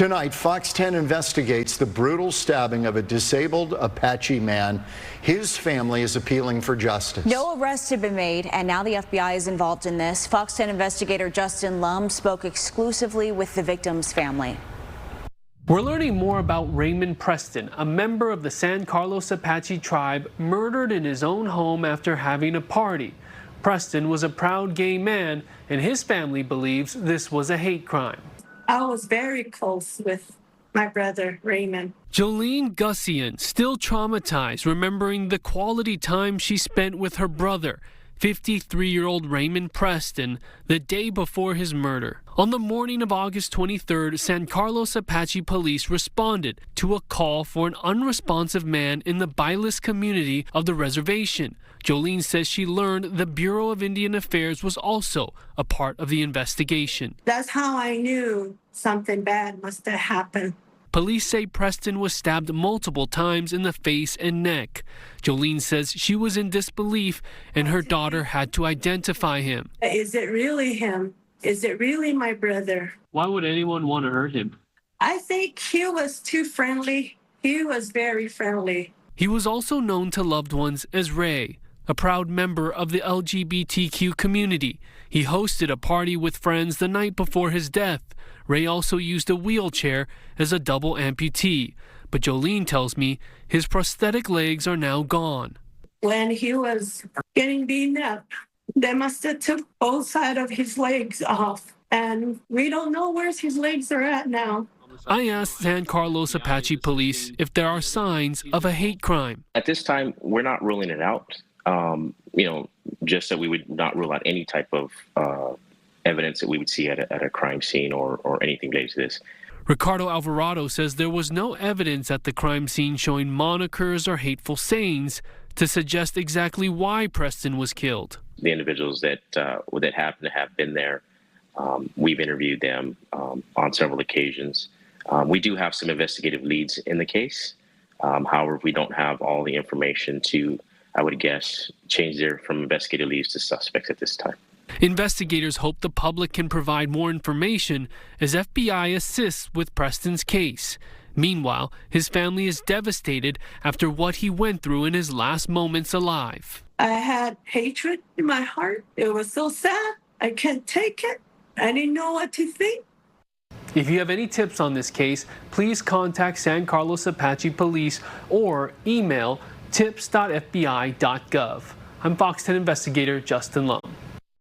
Tonight, Fox 10 investigates the brutal stabbing of a disabled Apache man. His family is appealing for justice. No arrests have been made, and now the FBI is involved in this. Fox 10 investigator Justin Lum spoke exclusively with the victim's family. We're learning more about Raymond Preston, a member of the San Carlos Apache tribe murdered in his own home after having a party. Preston was a proud gay man, and his family believes this was a hate crime. I was very close with my brother, Raymond. Jolene Gussian, still traumatized, remembering the quality time she spent with her brother, 53-year-old Raymond Preston, the day before his murder. On the morning of August 23rd, San Carlos Apache police responded to a call for an unresponsive man in the Bailes community of the reservation. Jolene says she learned the Bureau of Indian Affairs was also a part of the investigation. That's how I knew something bad must have happened. Police say Preston was stabbed multiple times in the face and neck. Jolene says she was in disbelief and her daughter had to identify him. Is it really him? Is it really my brother? Why would anyone want to hurt him? I think he was too friendly. He was very friendly. He was also known to loved ones as Ray, a proud member of the LGBTQ community. He hosted a party with friends the night before his death. Ray also used a wheelchair as a double amputee, but Jolene tells me his prosthetic legs are now gone. When he was getting beaten up, they must have took both sides of his legs off, and we don't know where his legs are at now. I asked San Carlos Apache police if there are signs of a hate crime. At this time, we're not ruling it out. Just that we would not rule out any type of evidence that we would see at a crime scene or anything related to this. Ricardo Alvarado says there was no evidence at the crime scene showing monikers or hateful sayings to suggest exactly why Preston was killed. The individuals that happen to have been there, we've interviewed them on several occasions. We do have some investigative leads in the case. However, we don't have all the information to, I would guess, change from investigative leads to suspects at this time. Investigators hope the public can provide more information as FBI assists with Preston's case. Meanwhile, his family is devastated after what he went through in his last moments alive. I had hatred in my heart. It was so sad. I can't take it. I didn't know what to think. If you have any tips on this case, please contact San Carlos Apache Police or email tips.fbi.gov. I'm Fox 10 investigator Justin Lum.